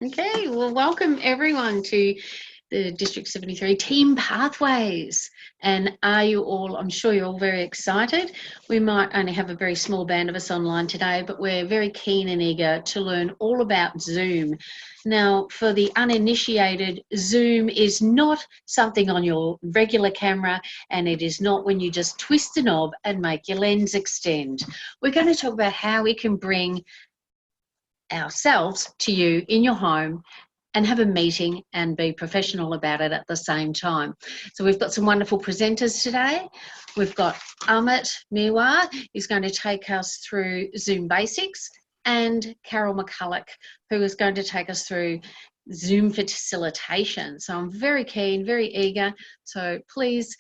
Okay, well, welcome everyone to the District 73 Team Pathways. And are you all, I'm sure you're all very excited. We might only have a very small band of us online today, but we're very keen and eager to learn all about Zoom. Now, for the uninitiated, Zoom is not something on your regular camera, and it is not when you just twist a knob and make your lens extend. We're going to talk about how we can bring ourselves to you in your home and have a meeting and be professional about it at the same time. So we've got some wonderful presenters today. We've got Amit Miwar, who's going to take us through Zoom basics, and Carole McCulloch, who is going to take us through Zoom facilitation. So I'm very keen, very eager. So please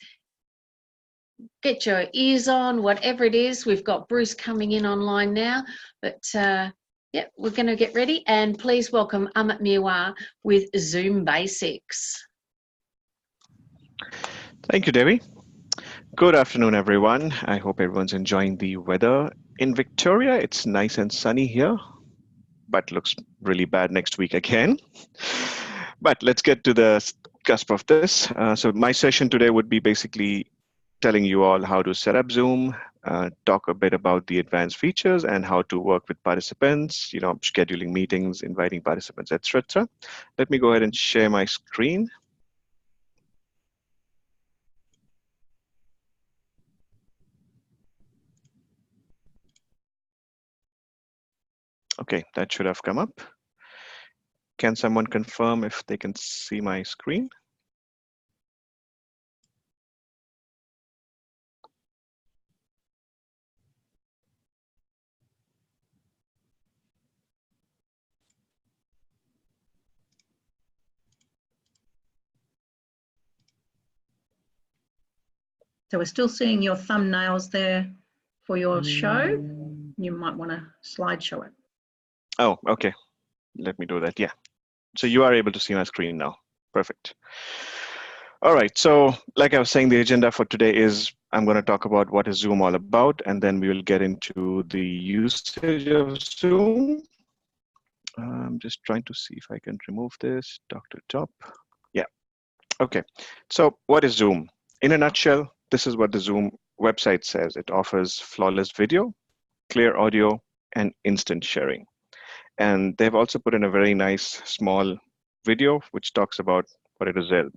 get your ears on, whatever it is. We've got Bruce coming in online now, but yeah, we're going to get ready, and please welcome Amit Miwar with Zoom Basics. Thank you, Debbie. Good afternoon, everyone. I hope everyone's enjoying the weather. In Victoria, it's nice and sunny here, but looks really bad next week again. But let's get to the cusp of this. So my session today would be basically telling you all how to set up Zoom, talk a bit about the advanced features and how to work with participants, scheduling meetings, inviting participants, etc. Let me go ahead and share my screen. Okay, that should have come up. Can someone confirm if they can see my screen? So we're still seeing your thumbnails there for your show. You might want to slideshow it. Oh, okay. Let me do that. Yeah. So you are able to see my screen now. Perfect. All right. So like I was saying, the agenda for today is I'm going to talk about what is Zoom all about, and then we will get into the usage of Zoom. I'm just trying to see if I can remove this. Dr. Top. Yeah. Okay. So what is Zoom? In a nutshell, this is what the Zoom website says. It offers flawless video, clear audio, and instant sharing. And they've also put in a very nice small video which talks about what it is.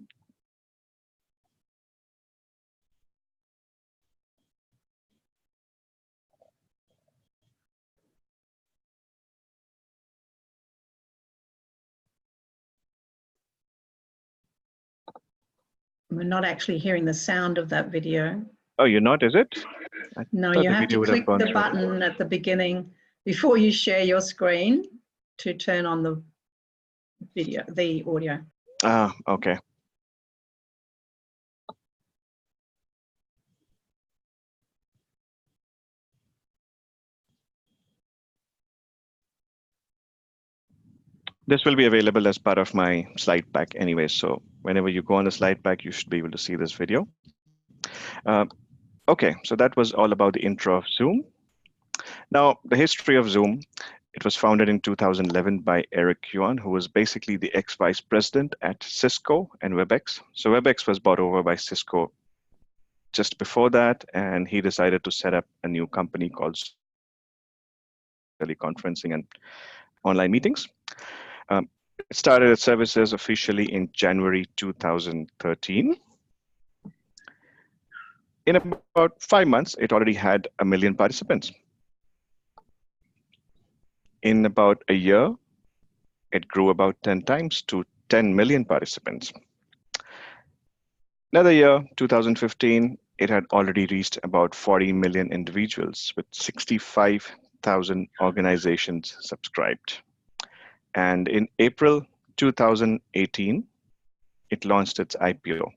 We're not actually hearing the sound of that video. Oh, you're not, is it? No, you have to click the button at the beginning before you share your screen to turn on the video, the audio. Ah, okay. This will be available as part of my slide pack anyway. So whenever you go on the slide pack, you should be able to see this video. Okay, so that was all about the intro of Zoom. Now, the history of Zoom, it was founded in 2011 by Eric Yuan, who was basically the ex-vice president at Cisco and WebEx. So WebEx was bought over by Cisco just before that, and he decided to set up a new company called teleconferencing and online meetings. It started its services officially in January 2013. In about 5 months, it already had 1 million participants. In about a year, it grew about 10 times to 10 million participants. Another year, 2015, it had already reached about 40 million individuals with 65,000 organizations subscribed. And in April 2018, it launched its IPO.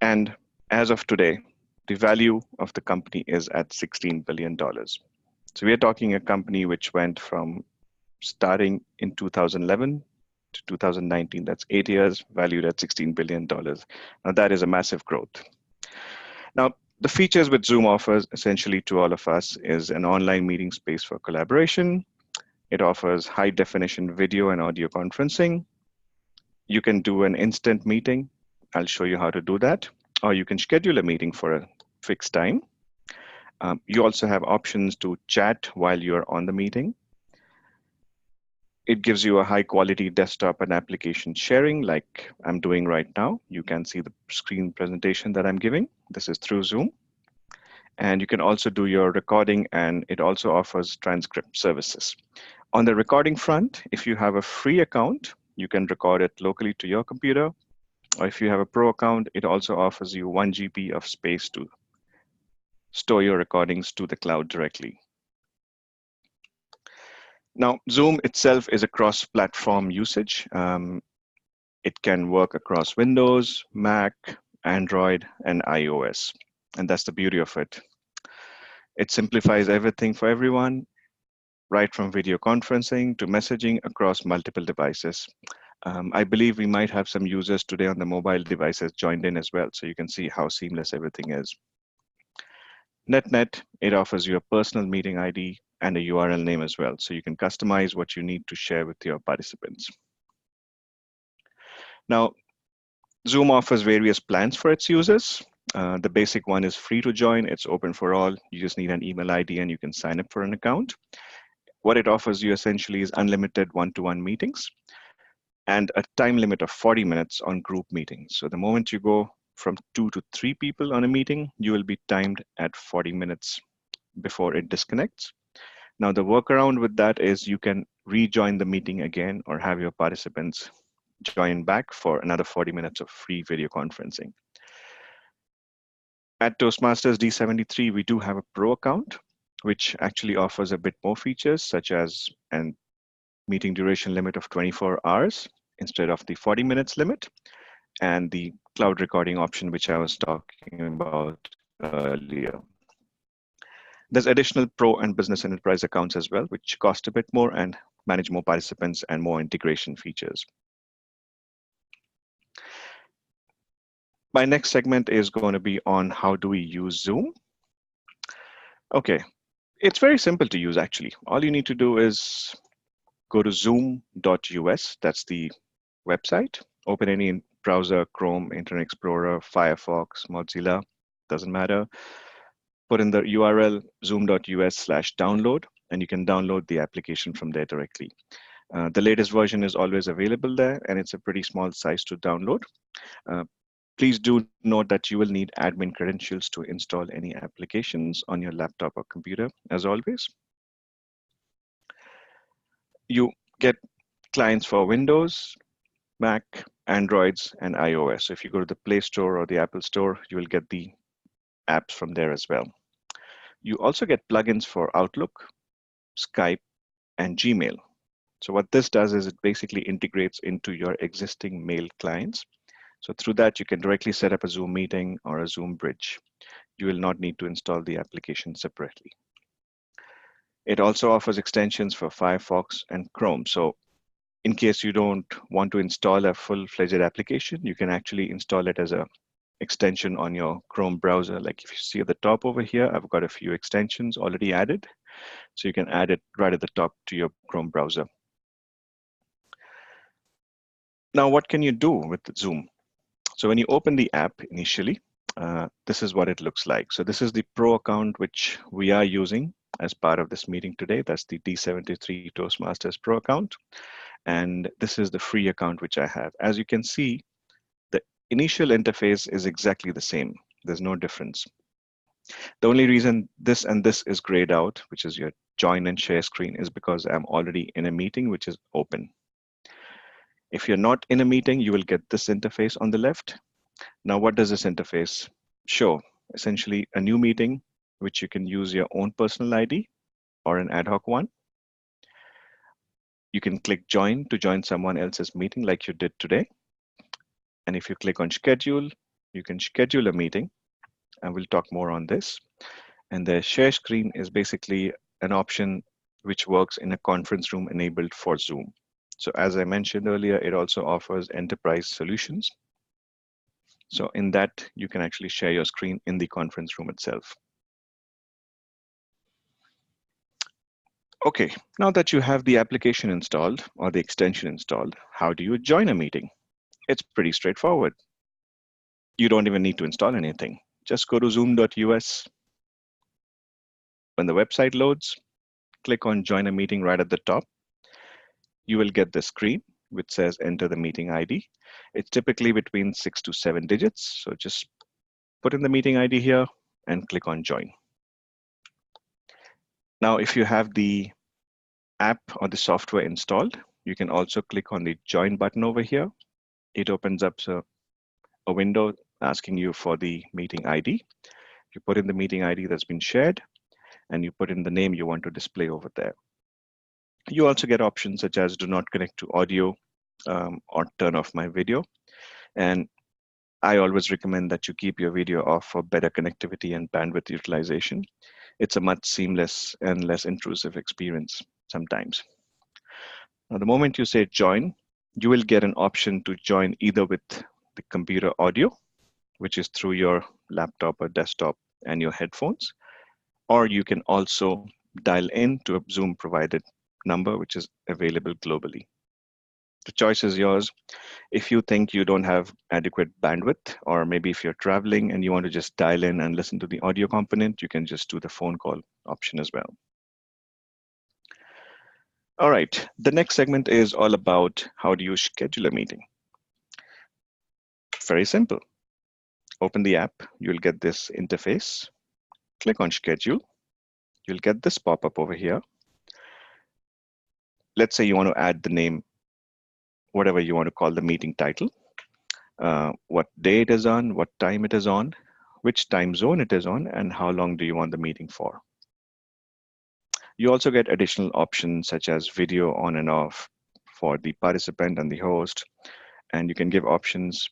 And as of today, the value of the company is at $16 billion. So we are talking a company which went from starting in 2011 to 2019. That's 8 years, valued at $16 billion. Now that is a massive growth. Now, the features which Zoom offers essentially to all of us is an online meeting space for collaboration, It offers high definition video and audio conferencing. You can do an instant meeting. I'll show you how to do that. Or you can schedule a meeting for a fixed time. You also have options to chat while you're on the meeting. It gives you a high quality desktop and application sharing like I'm doing right now. You can see the screen presentation that I'm giving. This is through Zoom. And you can also do your recording, and it also offers transcript services. On the recording front, if you have a free account, you can record it locally to your computer. Or if you have a pro account, it also offers you 1 GB of space to store your recordings to the cloud directly. Now, Zoom itself is a cross-platform usage. It can work across Windows, Mac, Android, and iOS. And that's the beauty of it. It simplifies everything for everyone, right from video conferencing to messaging across multiple devices. I believe we might have some users today on the mobile devices joined in as well, so you can see how seamless everything is. Net, it offers you a personal meeting ID and a URL name as well, so you can customize what you need to share with your participants. Now, Zoom offers various plans for its users. The basic one is free to join. It's open for all. You just need an email ID and you can sign up for an account. What it offers you essentially is unlimited one-to-one meetings and a time limit of 40 minutes on group meetings. So the moment you go from 2 to 3 people on a meeting, you will be timed at 40 minutes before it disconnects. Now, the workaround with that is you can rejoin the meeting again or have your participants join back for another 40 minutes of free video conferencing. At Toastmasters D73, we do have a pro account, which actually offers a bit more features, such as a meeting duration limit of 24 hours instead of the 40 minutes limit, and the cloud recording option, which I was talking about earlier. There's additional pro and business enterprise accounts as well, which cost a bit more and manage more participants and more integration features. My next segment is going to be on how do we use Zoom. Okay, it's very simple to use actually. All you need to do is go to zoom.us, that's the website. Open any browser, Chrome, Internet Explorer, Firefox, Mozilla, doesn't matter. Put in the URL zoom.us/download, and you can download the application from there directly. The latest version is always available there, and it's a pretty small size to download. Please do note that you will need admin credentials to install any applications on your laptop or computer, as always. You get clients for Windows, Mac, Androids, and iOS. So if you go to the Play Store or the Apple Store, you will get the apps from there as well. You also get plugins for Outlook, Skype, and Gmail. So what this does is it basically integrates into your existing mail clients. So through that, you can directly set up a Zoom meeting or a Zoom bridge. You will not need to install the application separately. It also offers extensions for Firefox and Chrome. So in case you don't want to install a full-fledged application, you can actually install it as an extension on your Chrome browser. Like if you see at the top over here, I've got a few extensions already added. So you can add it right at the top to your Chrome browser. Now, what can you do with Zoom? So when you open the app initially, this is what it looks like. So this is the pro account which we are using as part of this meeting today. That's the D73 Toastmasters Pro account. And this is the free account which I have. As you can see, the initial interface is exactly the same. There's no difference. The only reason this and this is grayed out, which is your join and share screen, is because I'm already in a meeting which is open. If you're not in a meeting, you will get this interface on the left. Now, what does this interface show? Essentially, a new meeting, which you can use your own personal ID or an ad hoc one. You can click join to join someone else's meeting like you did today. And if you click on schedule, you can schedule a meeting, and we'll talk more on this. And the share screen is basically an option which works in a conference room enabled for Zoom. So as I mentioned earlier, it also offers enterprise solutions. So in that, you can actually share your screen in the conference room itself. Okay, now that you have the application installed or the extension installed, how do you join a meeting? It's pretty straightforward. You don't even need to install anything. Just go to zoom.us. When the website loads, click on Join a Meeting right at the top. You will get the screen which says enter the meeting ID. It's typically between 6 to 7 digits. So just put in the meeting ID here and click on Join. Now, if you have the app or the software installed, you can also click on the Join button over here. It opens up a window asking you for the meeting ID. You put in the meeting ID that's been shared, and you put in the name you want to display over there. You also get options such as do not connect to audio or turn off my video. And I always recommend that you keep your video off for better connectivity and bandwidth utilization. It's a much seamless and less intrusive experience sometimes. Now, the moment you say join, you will get an option to join either with the computer audio, which is through your laptop or desktop and your headphones, or you can also dial in to a Zoom provided number, which is available globally. The choice is yours. If you think you don't have adequate bandwidth, or maybe if you're traveling and you want to just dial in and listen to the audio component, you can just do the phone call option as well. All right, the next segment is all about how do you schedule a meeting. Very simple. Open the app, you'll get this interface. Click on schedule. You'll get this pop-up over here. Let's say you want to add the name, whatever you want to call the meeting title, what day it is on, what time it is on, which time zone it is on, and how long do you want the meeting for. You also get additional options such as video on and off for the participant and the host, and you can give options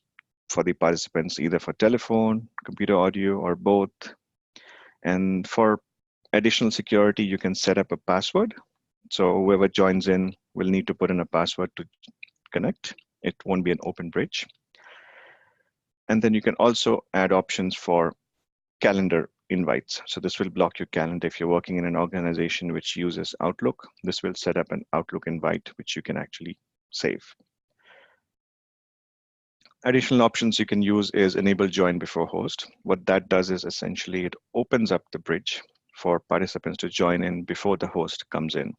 for the participants either for telephone, computer audio, or both. And for additional security, you can set up a password. So whoever joins in will need to put in a password to connect. It won't be an open bridge. And then you can also add options for calendar invites. So this will block your calendar. If you're working in an organization which uses Outlook, this will set up an Outlook invite, which you can actually save. Additional options you can use is enable join before host. What that does is essentially it opens up the bridge for participants to join in before the host comes in.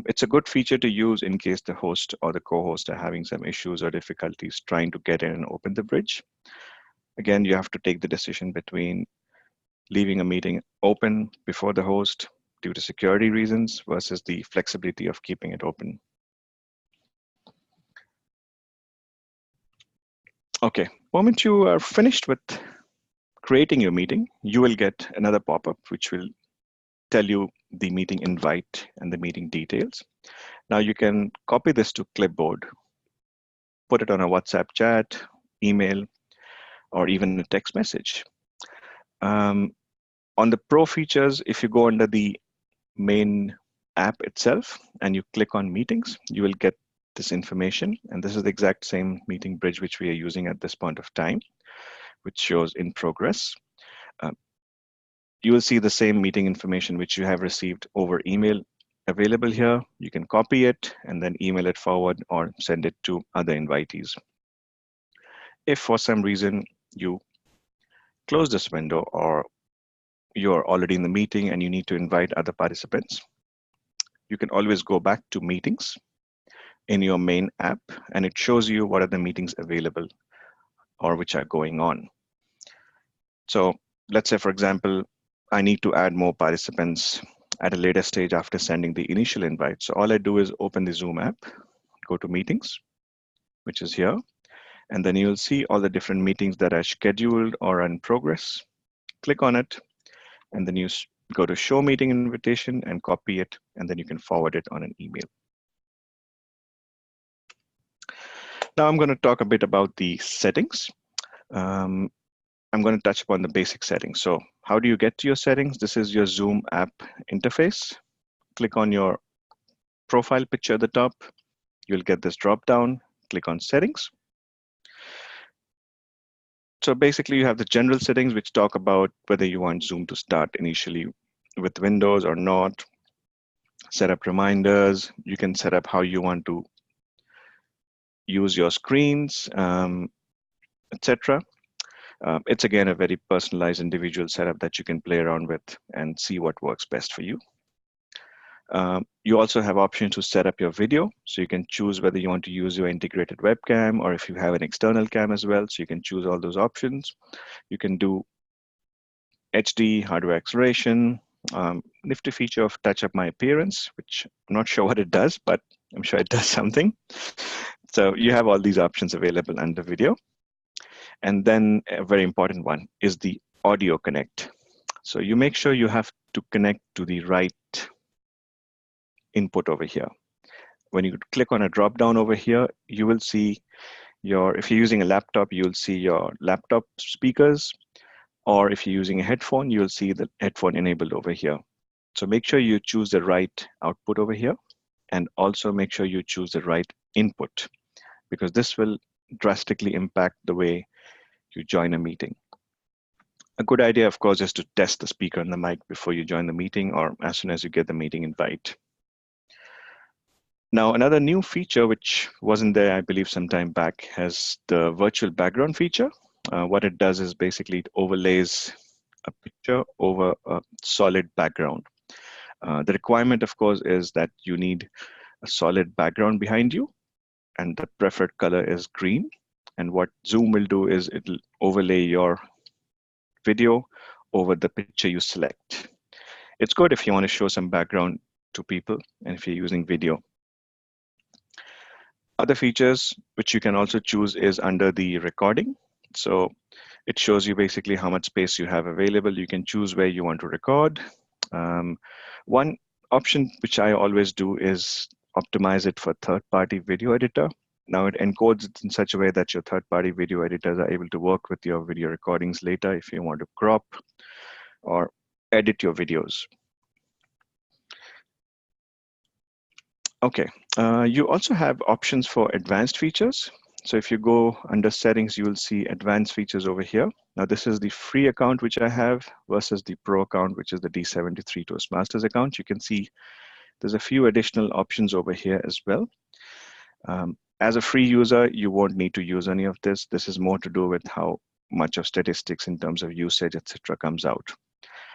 It's a good feature to use in case the host or the co-host are having some issues or difficulties trying to get in and open the bridge. Again, you have to take the decision between leaving a meeting open before the host due to security reasons versus the flexibility of keeping it open. Okay, moment you are finished with creating your meeting, you will get another pop-up which will tell you the meeting invite and the meeting details. Now you can copy this to clipboard, put it on a WhatsApp chat, email, or even a text message. On the pro features, if you go under the main app itself and you click on meetings, you will get this information. And this is the exact same meeting bridge which we are using at this point of time, which shows in progress. You will see the same meeting information which you have received over email available here. You can copy it and then email it forward or send it to other invitees. If for some reason you close this window or you're already in the meeting and you need to invite other participants, you can always go back to meetings in your main app and it shows you what are the meetings available or which are going on. So let's say, for example, I need to add more participants at a later stage after sending the initial invite. So all I do is open the Zoom app, go to meetings, which is here, and then you'll see all the different meetings that are scheduled or in progress. Click on it, and then you go to show meeting invitation and copy it, and then you can forward it on an email. Now I'm going to talk a bit about the settings. I'm going to touch upon the basic settings. So how do you get to your settings? This is your Zoom app interface. Click on your profile picture at the top. You'll get this drop down. Click on settings. So basically you have the general settings which talk about whether you want Zoom to start initially with Windows or not. set up reminders. You can set up how you want to use your screens, etc. It's again a very personalized individual setup that you can play around with and see what works best for you. You also have options to set up your video. So you can choose whether you want to use your integrated webcam or if you have an external cam as well. So you can choose all those options. You can do HD, hardware acceleration, nifty feature of touch up my appearance, which I'm not sure what it does, but I'm sure it does something. So you have all these options available under video. And then a very important one is the audio connect. So you make sure you have to connect to the right input over here. When you click on a drop down over here, you will see if you're using a laptop, you'll see your laptop speakers, or if you're using a headphone, you'll see the headphone enabled over here. So make sure you choose the right output over here, and also make sure you choose the right input, because this will drastically impact the way you join a meeting. A good idea, of course, is to test the speaker and the mic before you join the meeting or as soon as you get the meeting invite. Now, another new feature, which wasn't there, I believe, some time back, has the virtual background feature. What it does is basically it overlays a picture over a solid background. The requirement, of course, is that you need a solid background behind you, and the preferred color is green. And what Zoom will do is it'll overlay your video over the picture you select. It's good if you want to show some background to people and if you're using video. Other features which you can also choose is under the recording. So it shows you basically how much space you have available. You can choose where you want to record. One option which I always do is optimize it for third-party video editor. Now it encodes it in such a way that your third-party video editors are able to work with your video recordings later if you want to crop or edit your videos. Okay, you also have options for advanced features. So if you go under settings, you will see advanced features over here. Now this is the free account which I have versus the pro account, which is the D73 Toastmasters account. You can see there's a few additional options over here as well. As a free user, you won't need to use any of this. This is more to do with how much of statistics in terms of usage, etc., comes out.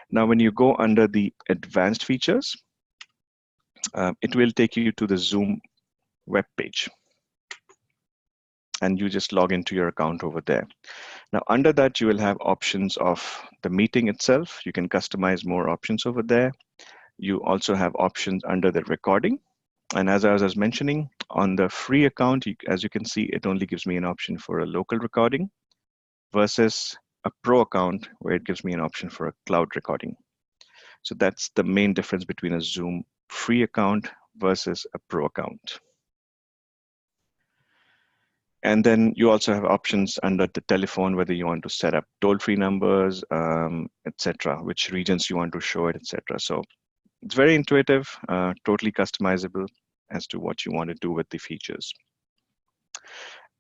Now, when you go under the advanced features, it will take you to the Zoom web page. And you just log into your account over there. Now, under that, you will have options of the meeting itself. You can customize more options over there. You also have options under the recording. And as I was mentioning, on the free account, as you can see, it only gives me an option for a local recording versus a pro account where it gives me an option for a cloud recording. So that's the main difference between a Zoom free account versus a pro account. And then you also have options under the telephone, whether you want to set up toll-free numbers, etc., which regions you want to show it, etc. So it's very intuitive, totally customizable as to what you want to do with the features.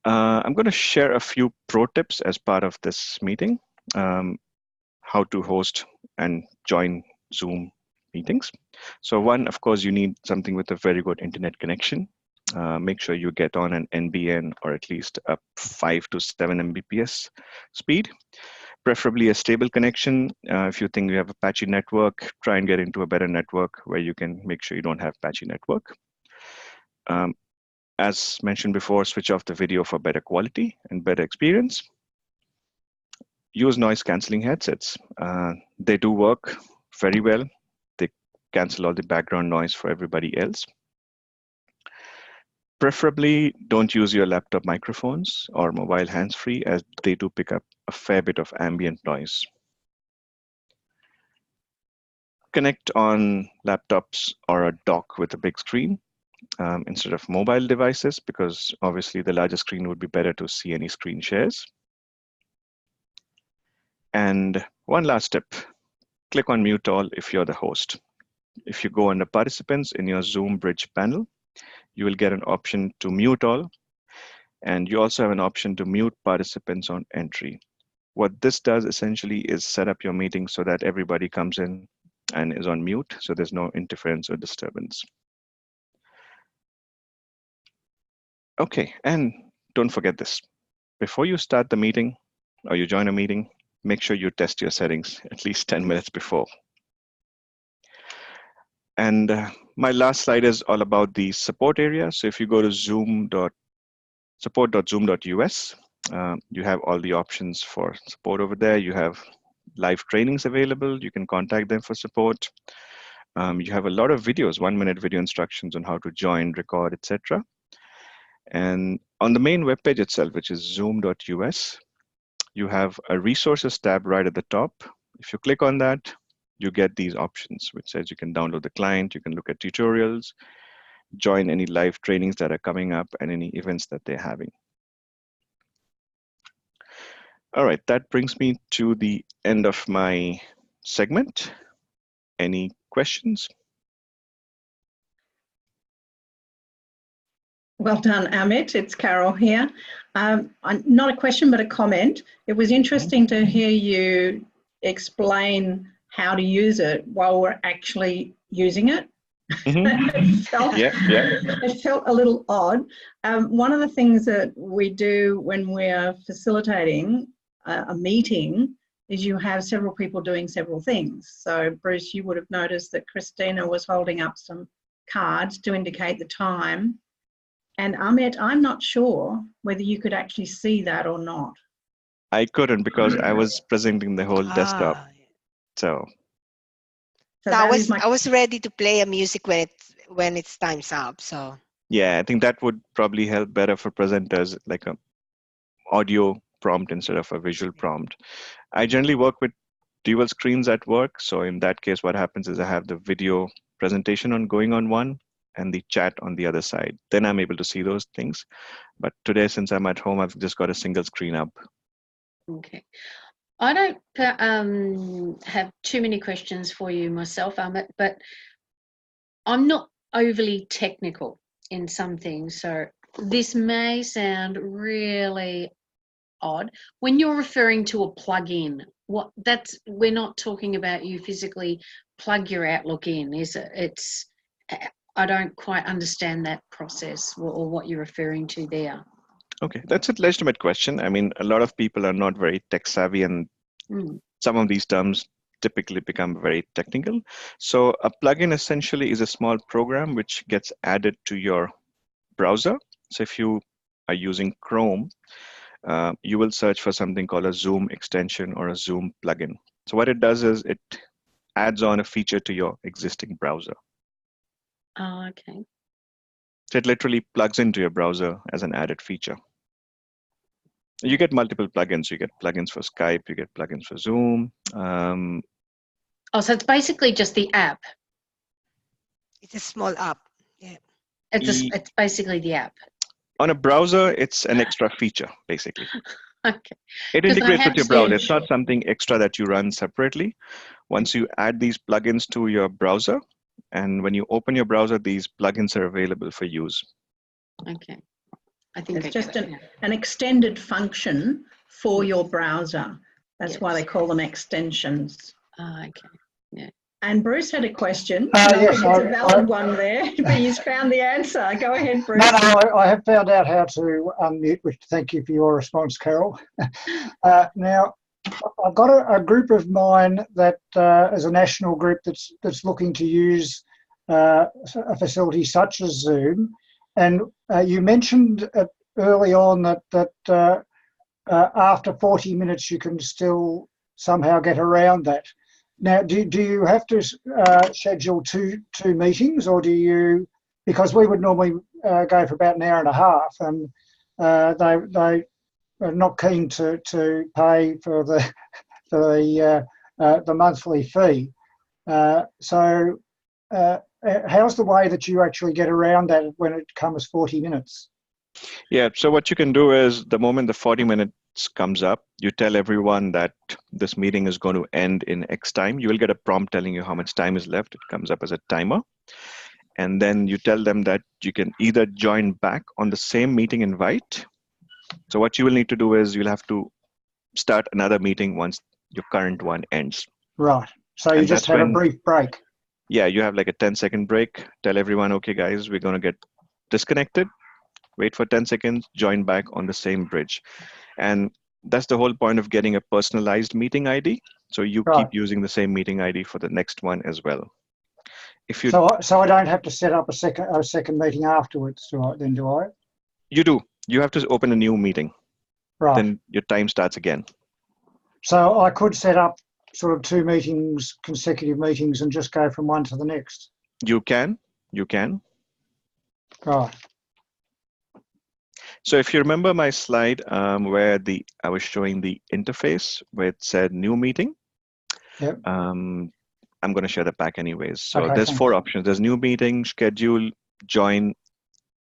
I'm going to share a few pro tips as part of this meeting, how to host and join Zoom meetings. So one, of course, you need something with a very good internet connection. Make sure you get on an NBN or at least a 5 to 7 Mbps speed, preferably a stable connection. If you think you have a patchy network, try and get into a better network where you can make sure you don't have patchy network. As mentioned before, switch off the video for better quality and better experience. Use noise cancelling headsets. They do work very well. They cancel all the background noise for everybody else. Preferably don't use your laptop microphones or mobile hands-free, as they do pick up a fair bit of ambient noise. Connect on laptops or a dock with a big screen instead of mobile devices, because obviously the larger screen would be better to see any screen shares. And one last tip, click on mute all if you're the host. If you go under participants in your Zoom Bridge panel, you will get an option to mute all, and you also have an option to mute participants on entry. What this does essentially is set up your meeting so that everybody comes in and is on mute, so there's no interference or disturbance. Okay, and don't forget this. Before you start the meeting or you join a meeting, make sure you test your settings at least 10 minutes before. And my last slide is all about the support area. So if you go to support.zoom.us, you have all the options for support over there. You have live trainings available. You can contact them for support. You have a lot of videos, 1-minute video instructions on how to join, record, etc. And on the main webpage itself, which is zoom.us, you have a resources tab right at the top. If you click on that, you get these options, which says you can download the client, you can look at tutorials, join any live trainings that are coming up, and any events that they're having. All right, that brings me to the end of my segment. Any questions? Well done, Amit. It's Carole here. Not a question, but a comment. It was interesting to hear you explain how to use it while we're actually using it. It felt a little odd. One of the things that we do when we're facilitating a meeting is you have several people doing several things. So Bruce, you would have noticed that Christina was holding up some cards to indicate the time. And Amit, I'm not sure whether you could actually see that or not. I couldn't because I was presenting the whole desktop. So I was ready to play a music when it's time's up. So yeah, I think that would probably help better for presenters, like a audio prompt instead of a visual prompt. I generally work with dual screens at work. So in that case, what happens is I have the video presentation going on one and the chat on the other side. Then I'm able to see those things. But today, since I'm at home, I've just got a single screen up. Okay. I don't have too many questions for you myself, Amit, but I'm not overly technical in some things. So this may sound really odd. When you're referring to a plug-in, we're not talking about you physically plug your Outlook in, is it? I don't quite understand that process or what you're referring to there. Okay, that's a legitimate question. I mean, a lot of people are not very tech savvy, and some of these terms typically become very technical. So a plugin essentially is a small program which gets added to your browser. So if you are using Chrome, you will search for something called a Zoom extension or a Zoom plugin. So what it does is it adds on a feature to your existing browser. Oh, okay. So it literally plugs into your browser as an added feature. You get multiple plugins. You get plugins for Skype. You get plugins for Zoom. So it's basically just the app. it's a small app. Yeah. It's basically the app. On a browser, it's an extra feature, basically. Okay. It integrates with your browser. It's not something extra that you run separately. Once you add these plugins to your browser, and when you open your browser, these plugins are available for use. Okay. I think it's just an extended function for your browser. That's why they call them extensions. Okay. Yeah. And Bruce had a question. Yes, it's a valid one there, but he's found the answer. Go ahead, Bruce. No, I have found out how to unmute, which thank you for your response, Carole. Now, I've got a group of mine that is a national group that's looking to use a facility such as Zoom. And you mentioned early on that after 40 minutes you can still somehow get around that. Now, do you have to schedule two meetings, or do you? Because we would normally go for about an hour and a half, and they are not keen to pay for the monthly fee. So how's the way that you actually get around that when it comes 40 minutes? Yeah, so what you can do is the moment the 40 minutes comes up, you tell everyone that this meeting is going to end in X time. You will get a prompt telling you how much time is left. It comes up as a timer. And then you tell them that you can either join back on the same meeting invite. So what you will need to do is you'll have to start another meeting once your current one ends. Right. So you just have a brief break. Yeah, you have like a 10-second break. Tell everyone, okay, guys, we're going to get disconnected. Wait for 10 seconds, join back on the same bridge. And that's the whole point of getting a personalized meeting ID. So you keep using the same meeting ID for the next one as well. If you so I don't have to set up a second meeting afterwards, do I? You do. You have to open a new meeting. Right. Then your time starts again. So I could set up sort of 2 meetings, consecutive meetings, and just go from one to the next. You can. Right. So if you remember my slide where I was showing the interface where it said new meeting. Yep. I'm going to share that back anyways. So okay, there's thanks. 4 options. There's new meeting, schedule, join,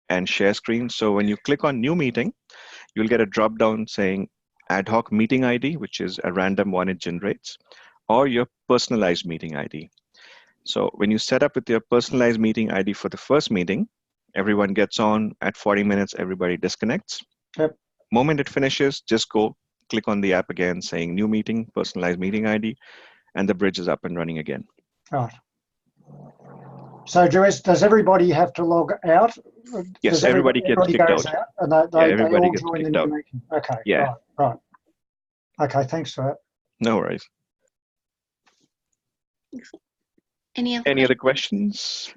and share screen. So when you click on new meeting, you'll get a drop down saying ad hoc meeting ID, which is a random one it generates, or your personalized meeting ID. So when you set up with your personalized meeting ID for the first meeting, everyone gets on at 40 minutes, everybody disconnects. Yep. Moment it finishes, just go click on the app again saying new meeting, personalized meeting ID, and the bridge is up and running again. Right. So does everybody have to log out? Yes, everybody gets kicked out. And they everybody all gets join the kicked new out. meeting. Okay, Yeah. Right. Okay, thanks for that. No worries. Any other questions?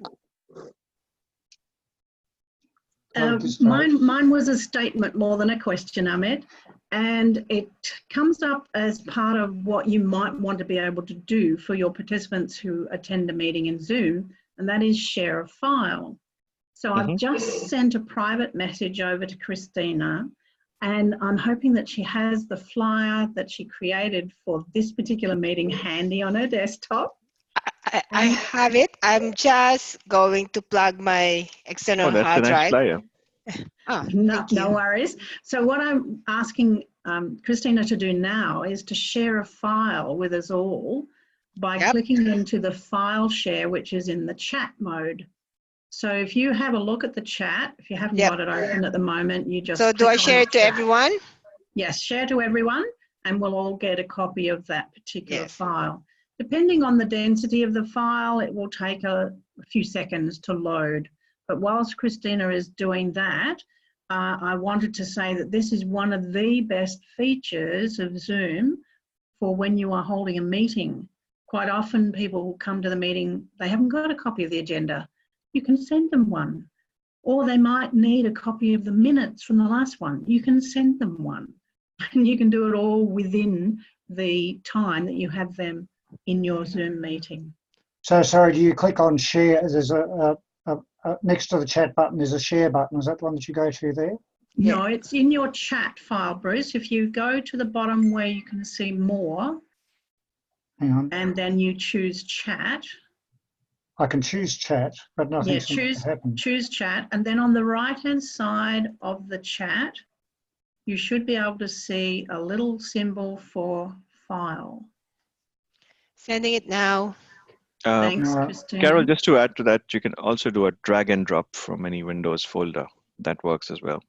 Mine was a statement more than a question, Ahmed, and it comes up as part of what you might want to be able to do for your participants who attend a meeting in Zoom, and that is share a file. So I've just sent a private message over to Christina, and I'm hoping that she has the flyer that she created for this particular meeting handy on her desktop. I have it. I'm just going to plug my external hard drive. Flyer. No worries. So what I'm asking Christina to do now is to share a file with us all by clicking into the file share, which is in the chat mode. So if you have a look at the chat, if you haven't got it open at the moment, you just. So do I share it to everyone? Yes, share to everyone, and we'll all get a copy of that particular file. Depending on the density of the file, it will take a few seconds to load. But whilst Christina is doing that, I wanted to say that this is one of the best features of Zoom for when you are holding a meeting. Quite often people come to the meeting, they haven't got a copy of the agenda. You can send them one. Or they might need a copy of the minutes from the last one. You can send them one. And you can do it all within the time that you have them in your Zoom meeting. So sorry, do you click on share? There's next to the chat button, there's a share button. Is that the one that you go to there? No, it's in your chat file, Bruce. If you go to the bottom where you can see more, hang on, and then you choose chat. I can choose chat, but nothing seems to happen. Choose chat, and then on the right-hand side of the chat, you should be able to see a little symbol for file. Sending it now. Thanks, Christine. Carole, just to add to that, you can also do a drag and drop from any Windows folder. That works as well.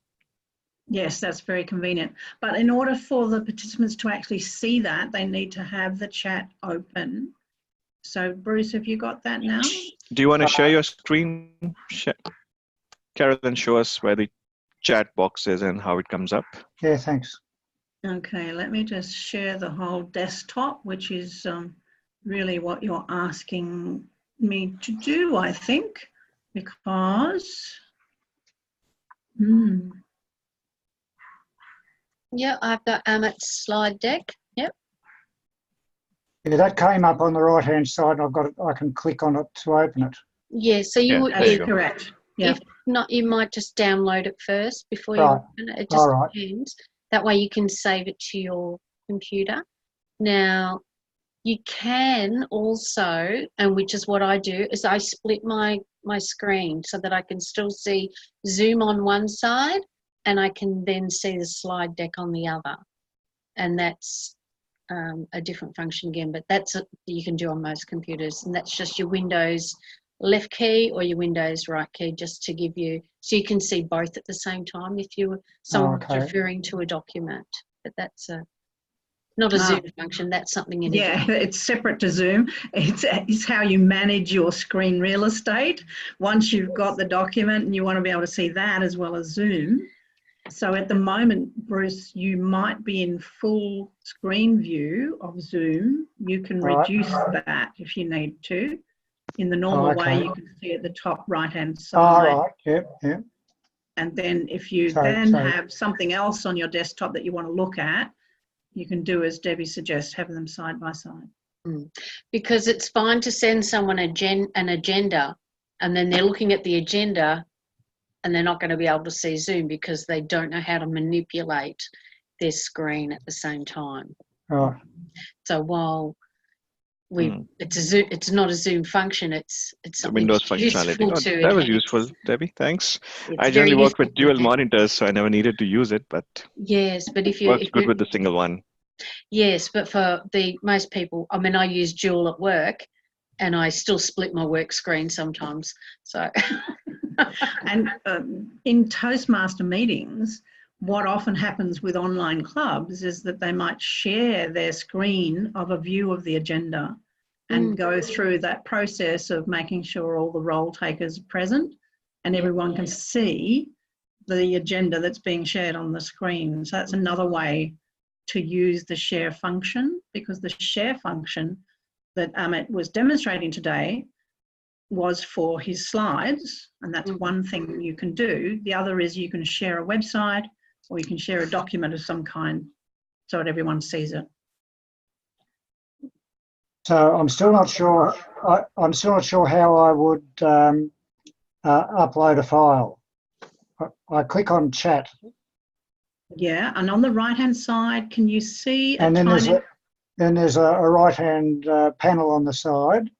Yes, that's very convenient. But in order for the participants to actually see that, they need to have the chat open. So, Bruce, have you got that now? Do you want to share your screen, Carole, and show us where the chat box is and how it comes up? Yeah, thanks. Okay, let me just share the whole desktop, which is really what you're asking me to do, I think, because Yeah, I've got Amit's slide deck. Yep. Yeah, that came up on the right-hand side. I've got it. I can click on it to open it. Yeah, so you would. That's correct. Yeah. If not, you might just download it first before you Right. open it. It just depends. That way you can save it to your computer. Now, you can also, and which is what I do, is I split my screen so that I can still see Zoom on one side and I can then see the slide deck on the other. And that's a different function again, but that's you can do on most computers, and that's just your Windows left key or your Windows right key, just to give you, so you can see both at the same time if someone's referring to a document. But that's Not a Zoom function, that's something in addition. It's separate to Zoom. It's how you manage your screen real estate. Once you've got the document and you want to be able to see that as well as Zoom. So at the moment, Bruce, you might be in full screen view of Zoom. You can reduce that if you need to. In the normal way, you can see at the top right-hand side. Right, yep. And then if you have something else on your desktop that you want to look at, you can do as Debbie suggests, have them side by side. Because it's fine to send someone an agenda and then they're looking at the agenda and they're not going to be able to see Zoom because they don't know how to manipulate their screen at the same time. Oh. So while it's not a Zoom function, it's something Windows functionality. That was useful, Debbie. Thanks. I generally work with dual monitors, so I never needed to use it, but yes, but if works good with the single one. Yes, but for most people, I mean, I use dual at work, and I still split my work screen sometimes. So, and in Toastmaster meetings, what often happens with online clubs is that they might share their screen of a view of the agenda and go through that process of making sure all the role takers are present and everyone can see the agenda that's being shared on the screen. So that's another way to use the share function, because the share function that Amit was demonstrating today was for his slides, and that's one thing you can do. The other is you can share a website, or you can share a document of some kind so that everyone sees it. So I'm still not sure. I'm still not sure how I would upload a file. I click on chat. Yeah, and on the right-hand side, can you see? And then there's a right-hand panel on the side.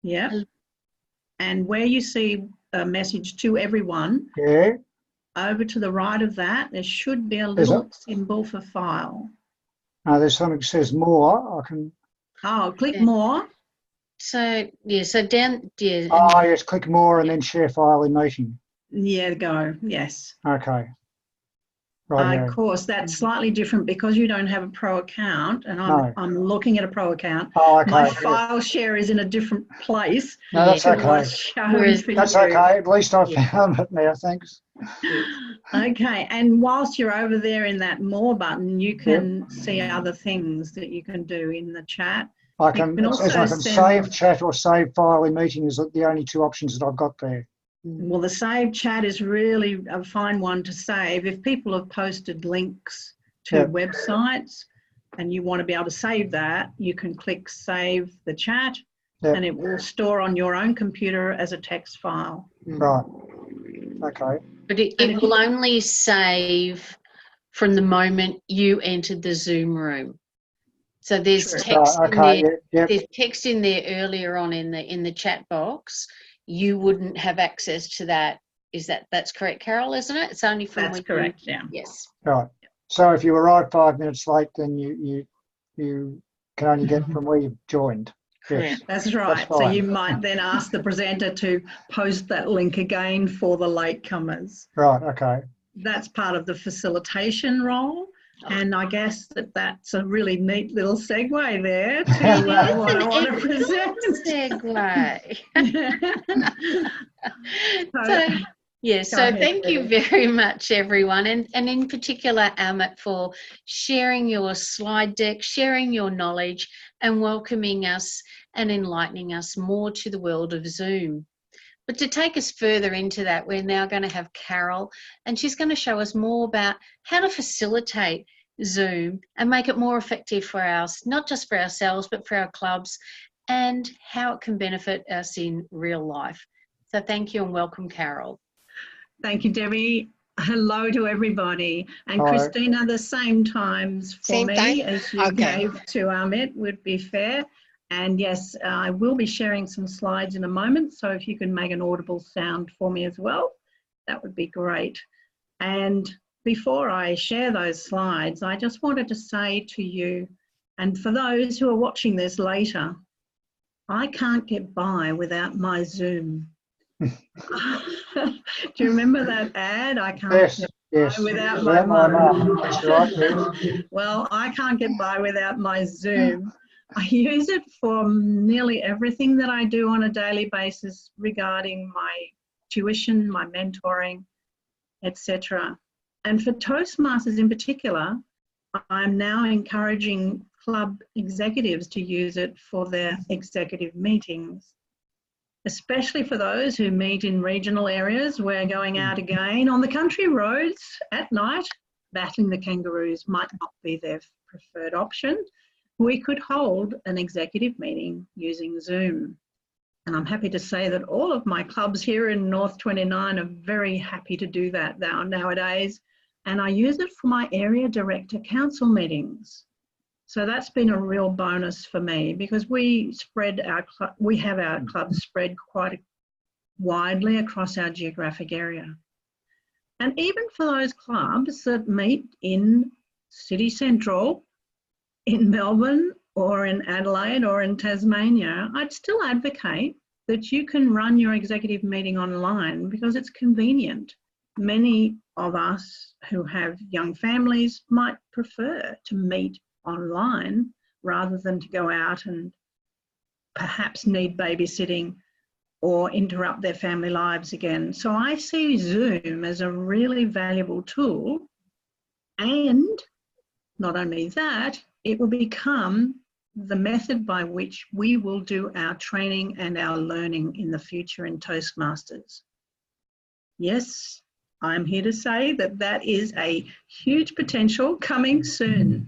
Yeah, and where you see a message to everyone. Yeah. Over to the right of that, there should be a little symbol for file. There's something that says more. I can. Oh, click more. So so down. Yeah. Oh yes, click more and then share file in meeting. Yeah, go. Yes. Okay. Right. Of course, that's slightly different because you don't have a pro account, and I'm looking at a pro account. Oh, okay. My file share is in a different place. No, that's okay. That's okay. At least I found it now. Thanks. Okay, and whilst you're over there in that more button, you can see other things that you can do in the chat. I can save chat or save file in meeting. Is the only two options that I've got there. Well, the save chat is really a fine one to save. If people have posted links to websites and you want to be able to save that, you can click save the chat and it will store on your own computer as a text file. Right. Okay. But it will only save from the moment you entered the Zoom room. So there's text in there. There's text in there earlier on in the chat box. You wouldn't have access to that. That's correct, Carole, isn't it? It's only from That's correct, yeah. Yes. Right. So if you arrive 5 minutes late, then you can only get from where you've joined. Correct. Yes. That's right. So you might then ask the presenter to post that link again for the latecomers. Right, okay. That's part of the facilitation role. And I guess that's a really neat little segue there to what I want to present. Segue. So thank you very much, everyone, and in particular, Amit, for sharing your slide deck, sharing your knowledge, and welcoming us and enlightening us more to the world of Zoom. But to take us further into that, we're now going to have Carole, and she's going to show us more about how to facilitate Zoom and make it more effective for us, not just for ourselves, but for our clubs, and how it can benefit us in real life. So thank you and welcome, Carole. Thank you, Debbie. Hello to everybody. And Hi. Christina, the same times for me as you gave to Amit would be fair. And yes, I will be sharing some slides in a moment. So if you can make an audible sound for me as well, that would be great. And before I share those slides, I just wanted to say to you, and for those who are watching this later, I can't get by without my Zoom. Do you remember that ad? I can't Yes, get yes. by without Without my my mum. mum. That's right, yes. Well, I can't get by without my Zoom. I use it for nearly everything that I do on a daily basis regarding my tuition, my mentoring, etc. And for Toastmasters in particular, I'm now encouraging club executives to use it for their executive meetings, especially for those who meet in regional areas where going out again on the country roads at night, battling the kangaroos might not be their preferred option. We could hold an executive meeting using Zoom. And I'm happy to say that all of my clubs here in North 29 are very happy to do that nowadays. And I use it for my area director council meetings. So that's been a real bonus for me because we have our clubs spread quite widely across our geographic area. And even for those clubs that meet in City Central, in Melbourne or in Adelaide or in Tasmania, I'd still advocate that you can run your executive meeting online because it's convenient. Many of us who have young families might prefer to meet online rather than to go out and perhaps need babysitting or interrupt their family lives again. So I see Zoom as a really valuable tool, and not only that, it will become the method by which we will do our training and our learning in the future in Toastmasters. Yes, I'm here to say that that is a huge potential coming soon.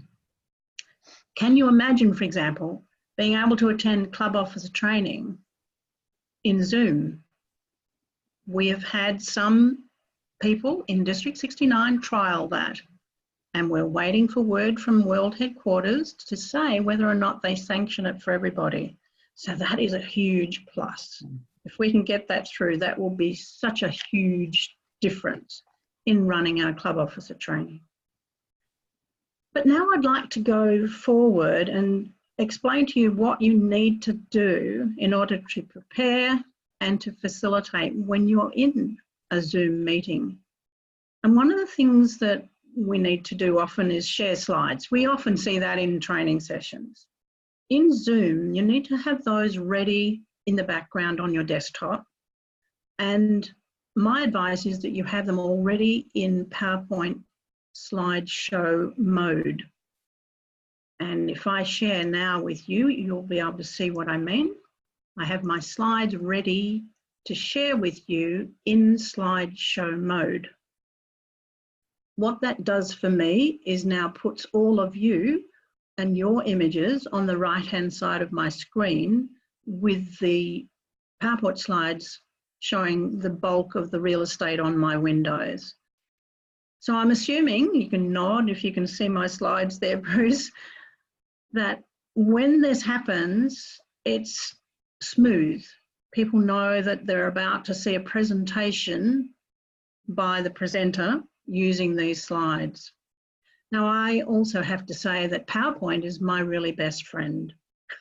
Can you imagine, for example, being able to attend club officer training in Zoom? We have had some people in District 69 trial that, and we're waiting for word from World Headquarters to say whether or not they sanction it for everybody. So that is a huge plus. If we can get that through, that will be such a huge difference in running our club officer training. But now I'd like to go forward and explain to you what you need to do in order to prepare and to facilitate when you're in a Zoom meeting. And one of the things that we need to do often is share slides. We often see that in training sessions. In Zoom, you need to have those ready in the background on your desktop. And my advice is that you have them already in PowerPoint slideshow mode. And if I share now with you, you'll be able to see what I mean. I have my slides ready to share with you in slideshow mode. What that does for me is now puts all of you and your images on the right-hand side of my screen with the PowerPoint slides showing the bulk of the real estate on my windows. So I'm assuming, you can nod if you can see my slides there, Bruce, that when this happens, it's smooth. People know that they're about to see a presentation by the presenter using these slides. Now, I also have to say that PowerPoint is my really best friend.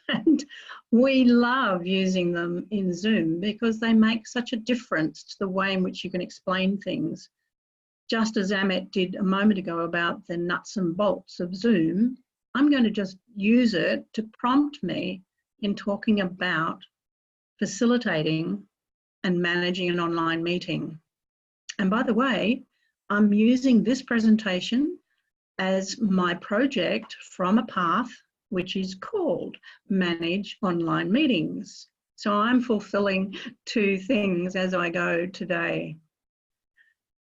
And we love using them in Zoom because they make such a difference to the way in which you can explain things. Just as Amit did a moment ago about the nuts and bolts of Zoom, I'm going to just use it to prompt me in talking about facilitating and managing an online meeting. And by the way, I'm using this presentation as my project from a path which is called Manage Online Meetings. So I'm fulfilling two things as I go today.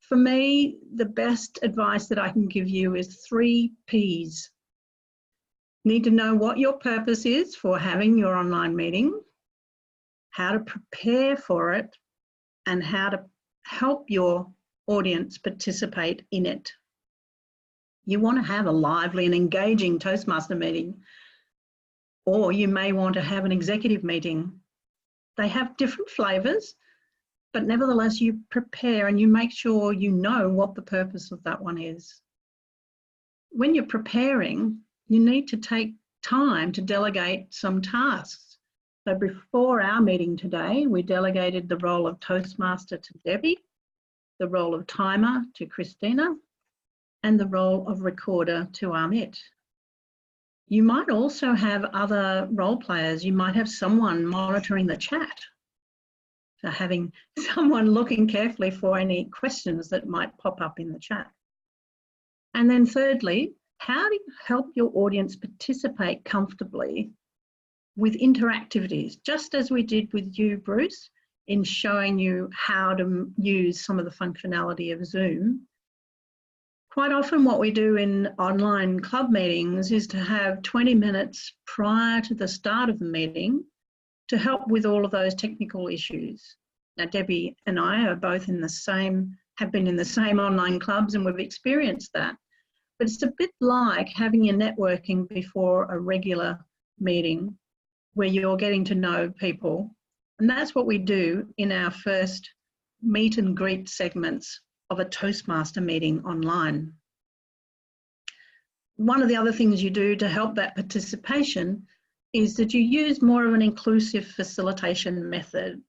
For me, the best advice that I can give you is 3 Ps. Need to know what your purpose is for having your online meeting, how to prepare for it, and how to help your audience participate in it. You want to have a lively and engaging Toastmaster meeting, or you may want to have an executive meeting. They have different flavours, but nevertheless you prepare and you make sure you know what the purpose of that one is. When you're preparing, you need to take time to delegate some tasks. So before our meeting today, we delegated the role of Toastmaster to Debbie, the role of timer to Christina, and the role of recorder to Amit. You might also have other role players. You might have someone monitoring the chat. So having someone looking carefully for any questions that might pop up in the chat. And then thirdly, how do you help your audience participate comfortably with interactivities, just as we did with you, Bruce, in showing you how to use some of the functionality of Zoom. Quite often what we do in online club meetings is to have 20 minutes prior to the start of the meeting to help with all of those technical issues. Now, Debbie and I are both in the same, have been in the same online clubs, and we've experienced that. But it's a bit like having your networking before a regular meeting where you're getting to know people. And that's what we do in our first meet and greet segments of a Toastmaster meeting online. One of the other things you do to help that participation is that you use more of an inclusive facilitation method.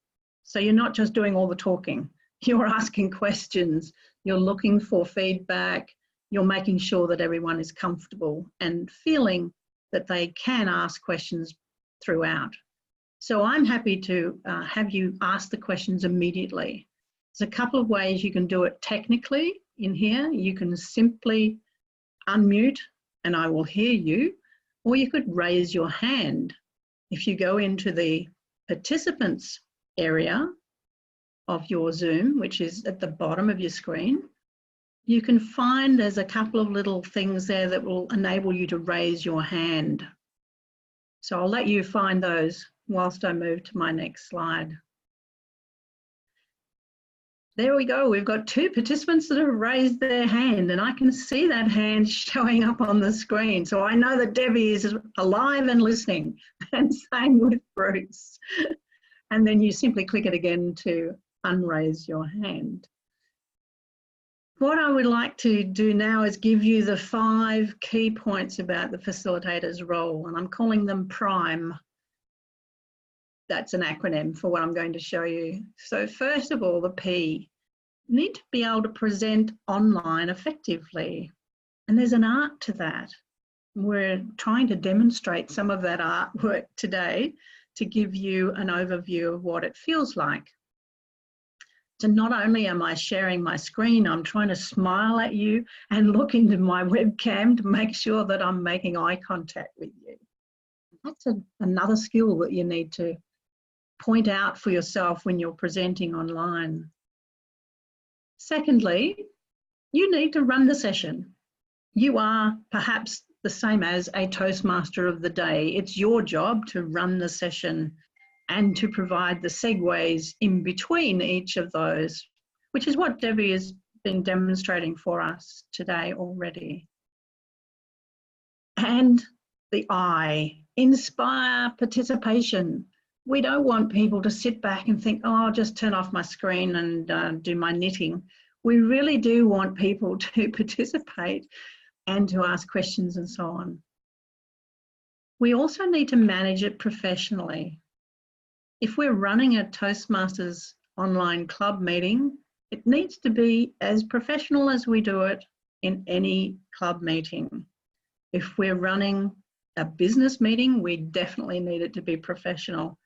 So you're not just doing all the talking, you're asking questions, you're looking for feedback, you're making sure that everyone is comfortable and feeling that they can ask questions throughout. So I'm happy to have you ask the questions immediately. There's a couple of ways you can do it technically in here. You can simply unmute and I will hear you, or you could raise your hand. If you go into the participants area of your Zoom, which is at the bottom of your screen, you can find there's a couple of little things there that will enable you to raise your hand. So I'll let you find those whilst I move to my next slide. There we go. We've got 2 participants that have raised their hand, and I can see that hand showing up on the screen. So I know that Debbie is alive and listening, and same with Bruce. And then you simply click it again to unraise your hand. What I would like to do now is give you the 5 key points about the facilitator's role, and I'm calling them PRIME. That's an acronym for what I'm going to show you. So first of all, the P, you need to be able to present online effectively. And there's an art to that. We're trying to demonstrate some of that artwork today to give you an overview of what it feels like. So not only am I sharing my screen, I'm trying to smile at you and look into my webcam to make sure that I'm making eye contact with you. That's another skill that you need to point out for yourself when you're presenting online. Secondly, you need to run the session. You are perhaps the same as a Toastmaster of the day. It's your job to run the session and to provide the segues in between each of those, which is what Debbie has been demonstrating for us today already. And the I, inspire participation. We don't want people to sit back and think, oh, I'll just turn off my screen and do my knitting. We really do want people to participate and to ask questions and so on. We also need to manage it professionally. If we're running a Toastmasters online club meeting, it needs to be as professional as we do it in any club meeting. If we're running a business meeting, we definitely need it to be professional.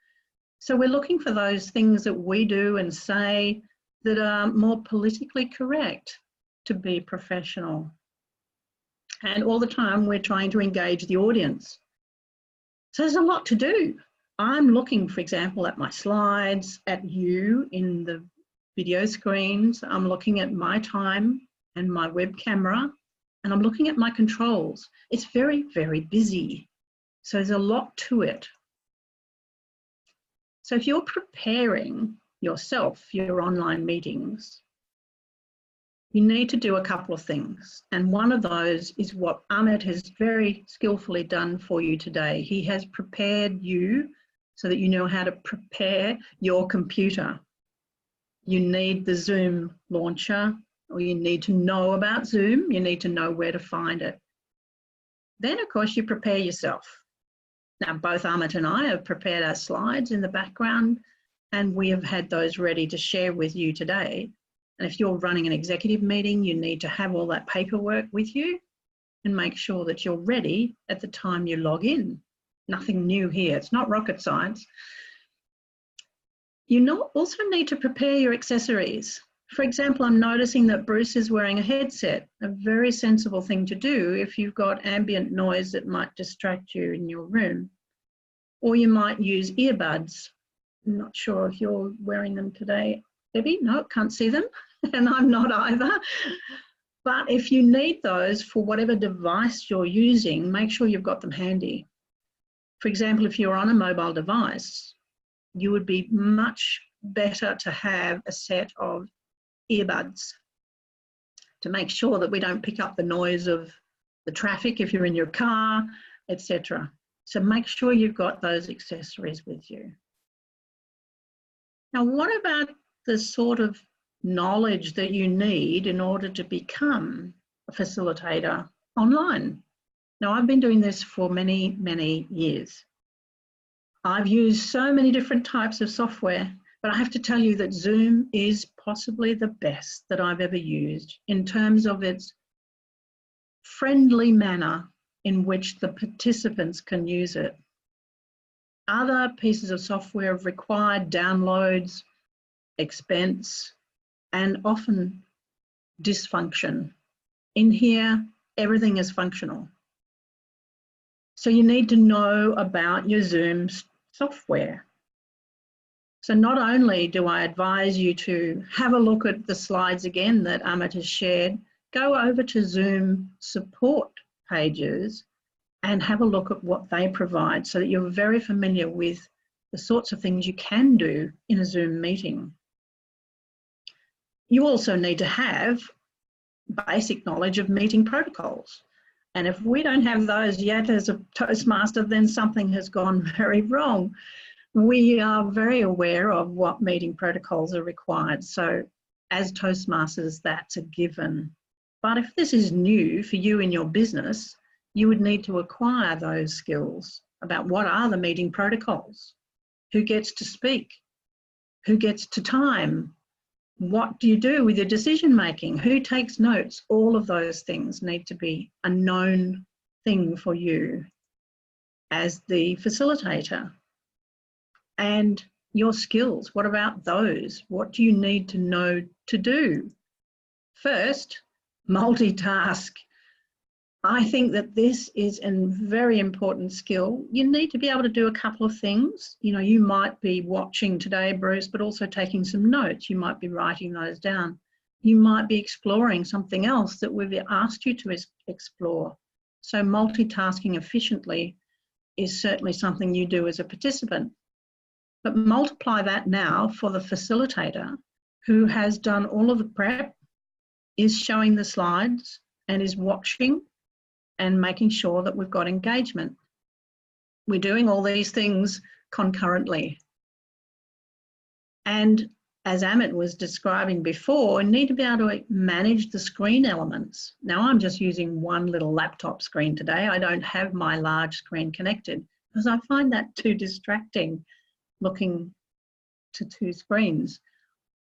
So we're looking for those things that we do and say that are more politically correct to be professional. And all the time we're trying to engage the audience. So there's a lot to do. I'm looking, for example, at my slides, at you in the video screens. I'm looking at my time and my web camera, and I'm looking at my controls. It's very, very busy. So there's a lot to it. So if you're preparing yourself for your online meetings, you need to do a couple of things. And one of those is what Amit has very skillfully done for you today. He has prepared you so that you know how to prepare your computer. You need the Zoom launcher, or you need to know about Zoom. You need to know where to find it. Then, of course, you prepare yourself. Now, both Amit and I have prepared our slides in the background, and we have had those ready to share with you today. And if you're running an executive meeting, you need to have all that paperwork with you and make sure that you're ready at the time you log in. Nothing new here. It's not rocket science. You also need to prepare your accessories. For example, I'm noticing that Bruce is wearing a headset, a very sensible thing to do if you've got ambient noise that might distract you in your room. Or you might use earbuds. I'm not sure if you're wearing them today, Debbie. No, can't see them, and I'm not either. But if you need those for whatever device you're using, make sure you've got them handy. For example, if you're on a mobile device, you would be much better to have a set of earbuds to make sure that we don't pick up the noise of the traffic if you're in your car, etc. So make sure you've got those accessories with you. Now, what about the sort of knowledge that you need in order to become a facilitator online? Now, I've been doing this for many, many years. I've used so many different types of software, but I have to tell you that Zoom is possibly the best that I've ever used in terms of its friendly manner in which the participants can use it. Other pieces of software have required downloads, expense, and often dysfunction. In here, everything is functional. So you need to know about your Zoom software. So not only do I advise you to have a look at the slides again that Amit has shared, go over to Zoom support pages and have a look at what they provide so that you're very familiar with the sorts of things you can do in a Zoom meeting. You also need to have basic knowledge of meeting protocols. And if we don't have those yet as a Toastmaster, then something has gone very wrong. We are very aware of what meeting protocols are required. So as Toastmasters, that's a given. But if this is new for you in your business, you would need to acquire those skills about what are the meeting protocols, who gets to speak, who gets to time, what do you do with your decision making, who takes notes. All of those things need to be a known thing for you as the facilitator. And your skills, what about those? What do you need to know to do? First, multitask. I think that this is a very important skill. You need to be able to do a couple of things. You know, you might be watching today, Bruce, but also taking some notes. You might be writing those down. You might be exploring something else that we've asked you to explore. So multitasking efficiently is certainly something you do as a participant. But multiply that now for the facilitator who has done all of the prep, is showing the slides and is watching and making sure that we've got engagement. We're doing all these things concurrently. And as Amit was describing before, need to be able to manage the screen elements. Now I'm just using one little laptop screen today. I don't have my large screen connected because I find that too distracting, looking to two screens.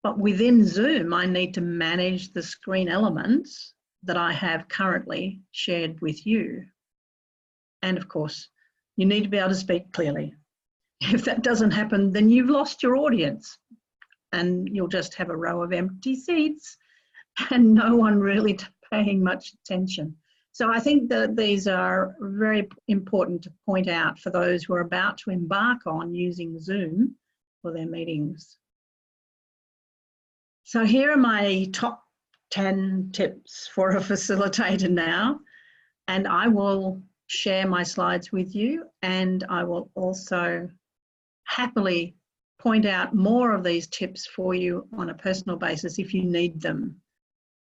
But within Zoom, I need to manage the screen elements that I have currently shared with you. And of course, you need to be able to speak clearly. If that doesn't happen, then you've lost your audience and you'll just have a row of empty seats and no one really paying much attention. So I think that these are very important to point out for those who are about to embark on using Zoom for their meetings. So here are my top 10 tips for a facilitator now, and I will share my slides with you, and I will also happily point out more of these tips for you on a personal basis if you need them.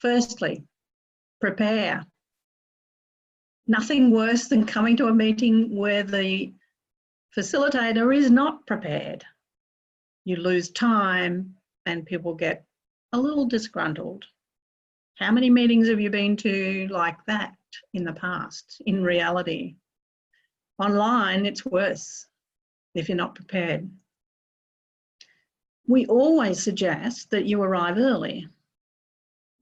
Firstly, prepare. Nothing worse than coming to a meeting where the facilitator is not prepared. You lose time and people get a little disgruntled. How many meetings have you been to like that in the past, in reality? Online, it's worse if you're not prepared. We always suggest that you arrive early.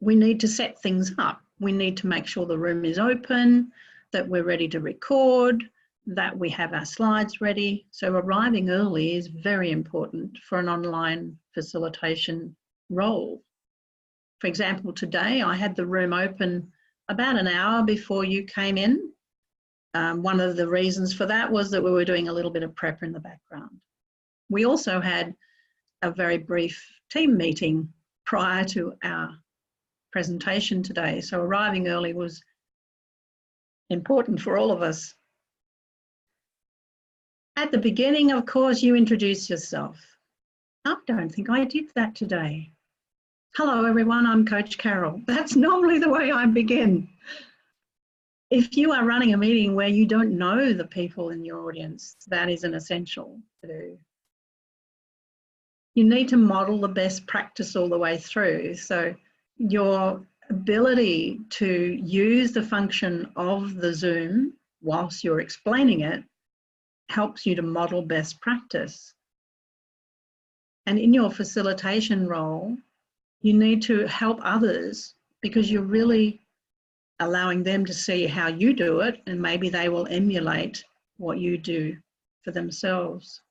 We need to set things up. We need to make sure the room is open, that we're ready to record, that we have our slides ready. So arriving early is very important for an online facilitation role. For example, today I had the room open about an hour before you came in. One of the reasons for that was that we were doing a little bit of prep in the background. We also had a very brief team meeting prior to our presentation today. So arriving early was important for all of us. At the beginning, of course, you introduce yourself. I don't think I did that today. Hello, everyone, I'm Coach Carole. That's normally the way I begin. If you are running a meeting where you don't know the people in your audience, that is an essential to do. You need to model the best practice all the way through. So your ability to use the function of the Zoom whilst you're explaining it helps you to model best practice. And in your facilitation role, you need to help others because you're really allowing them to see how you do it, and maybe they will emulate what you do for themselves.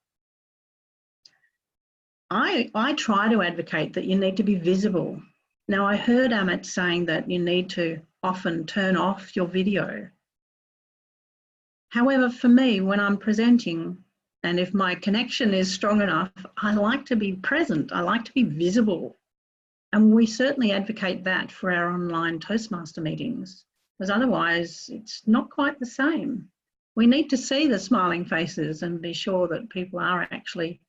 I try to advocate that you need to be visible. Now, I heard Amit saying that you need to often turn off your video. However, for me, when I'm presenting, and if my connection is strong enough, I like to be present. I like to be visible. And we certainly advocate that for our online Toastmaster meetings, because otherwise it's not quite the same. We need to see the smiling faces and be sure that people are actually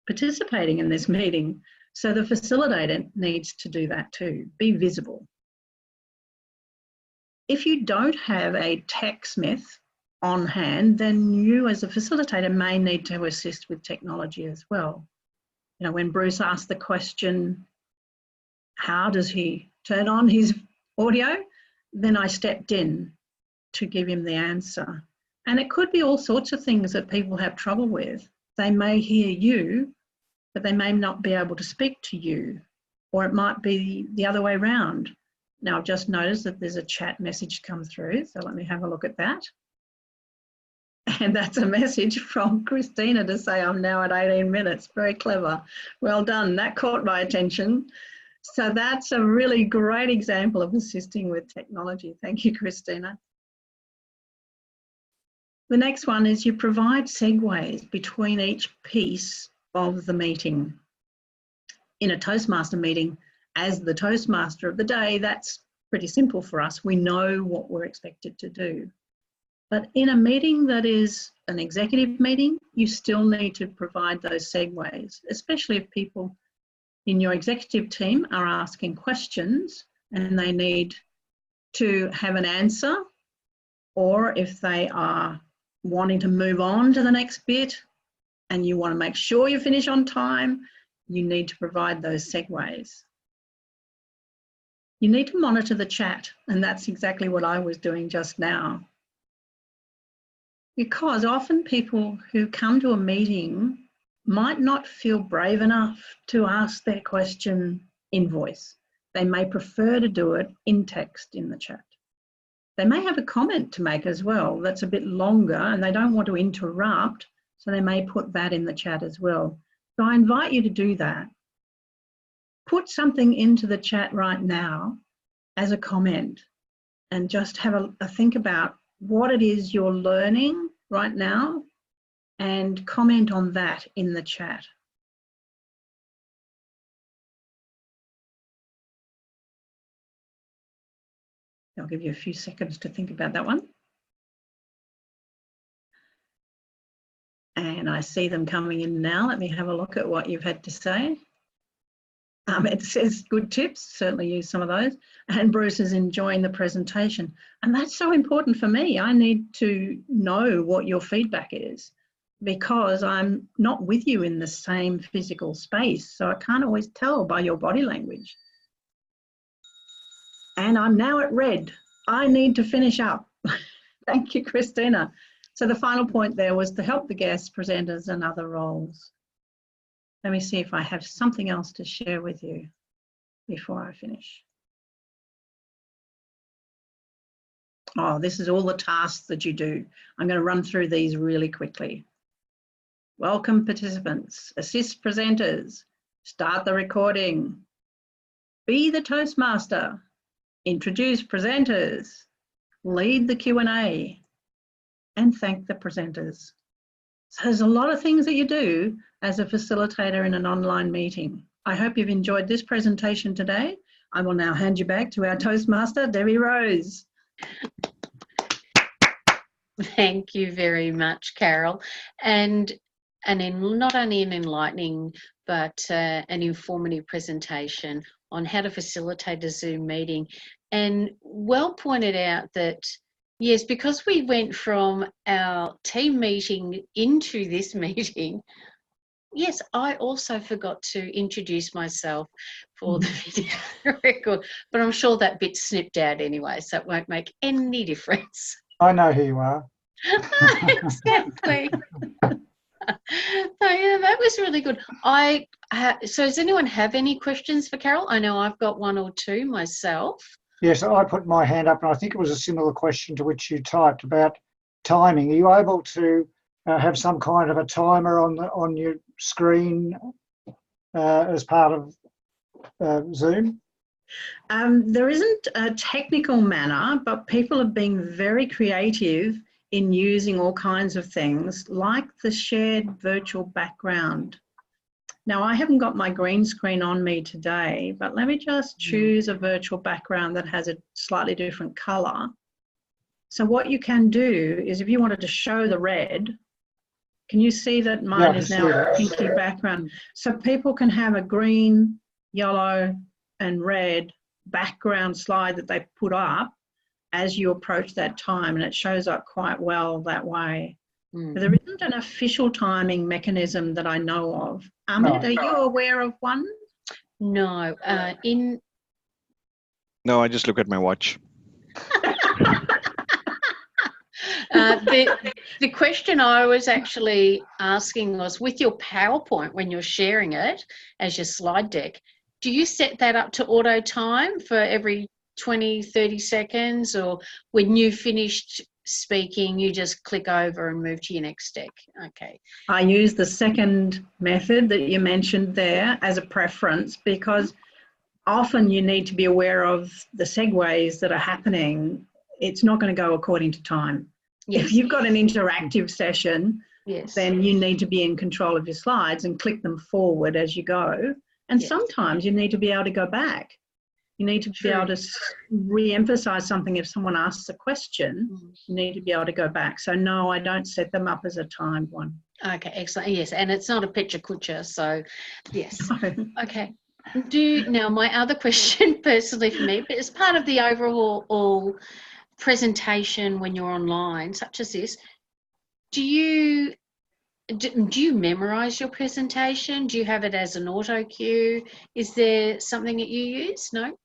participating in this meeting. So the facilitator needs to do that too, be visible. If you don't have a TechSmith on hand, then you as a facilitator may need to assist with technology as well. You know, when Bruce asked the question, how does he turn on his audio? Then I stepped in to give him the answer. And it could be all sorts of things that people have trouble with. They may hear you, but they may not be able to speak to you, or it might be the other way around. Now, I've just noticed that there's a chat message come through, so let me have a look at that. And that's a message from Christina to say I'm now at 18 minutes. Very clever. Well done. That caught my attention. So that's a really great example of assisting with technology. Thank you, Christina. The next one is you provide segues between each piece of the meeting. In a Toastmaster meeting, as the Toastmaster of the day, that's pretty simple for us. We know what we're expected to do. But in a meeting that is an executive meeting, you still need to provide those segues, especially if people in your executive team are asking questions and they need to have an answer, or if they are wanting to move on to the next bit and you want to make sure you finish on time, you need to provide those segues. You need to monitor the chat, and that's exactly what I was doing just now. Because often people who come to a meeting might not feel brave enough to ask their question in voice. They may prefer to do it in text in the chat. They may have a comment to make as well that's a bit longer and they don't want to interrupt, so they may put that in the chat as well. So I invite you to do that. Put something into the chat right now as a comment and just have a think about what it is you're learning right now and comment on that in the chat. I'll give you a few seconds to think about that one. And I see them coming in now. Let me have a look at what you've had to say. It says good tips, certainly use some of those. And Bruce is enjoying the presentation. And that's so important for me. I need to know what your feedback is because I'm not with you in the same physical space. So I can't always tell by your body language. And I'm now at red. I need to finish up. Thank you, Christina. So the final point there was to help the guests, presenters and other roles. Let me see if I have something else to share with you before I finish. Oh, this is all the tasks that you do. I'm going to run through these really quickly. Welcome participants, assist presenters, start the recording, be the Toastmaster, introduce presenters, lead the Q&A, and thank the presenters. So there's a lot of things that you do as a facilitator in an online meeting. I hope you've enjoyed this presentation today. I will now hand you back to our Toastmaster, Debbie Rose. Thank you very much, Carole. And not only an enlightening, but an informative presentation on how to facilitate a Zoom meeting. And well pointed out that, yes, because we went from our team meeting into this meeting, yes, I also forgot to introduce myself for the video record, but I'm sure that bit's snipped out anyway, so it won't make any difference. I know who you are. Exactly. So yeah, that was really good. So does anyone have any questions for Carole? I know I've got one or two myself. Yes, I put my hand up, and I think it was a similar question to which you typed about timing. Are you able to have some kind of a timer on your screen as part of Zoom? There isn't a technical manner, but people have been very creative in using all kinds of things like the shared virtual background. Now, I haven't got my green screen on me today, but let me just choose a virtual background that has a slightly different colour. So what you can do is if you wanted to show the red, can you see that mine is now a pinky background? So people can have a green, yellow and red background slide that they put up as you approach that time, and it shows up quite well that way. But there isn't an official timing mechanism that I know of. Amit, are you aware of one? No. No, I just look at my watch. The question I was actually asking was, with your PowerPoint, when you're sharing it as your slide deck, do you set that up to auto time for every 20, 30 seconds, or when you finished speaking, you just click over and move to your next deck? Okay. I use the second method that you mentioned there as a preference, because often you need to be aware of the segues that are happening. It's not going to go according to time. Yes. If you've got an interactive session, yes, then you need to be in control of your slides and click them forward as you go. And yes, sometimes you need to be able to go back. You need to be able to re-emphasize something. If someone asks a question, you need to be able to go back. So no, I don't set them up as a timed one. Okay, excellent. Yes, and it's not a picture kucha, so yes. No. Okay. Now my other question personally for me, but as part of the overall presentation when you're online, such as this, do you memorize your presentation? Do you have it as an auto cue? Is there something that you use? No?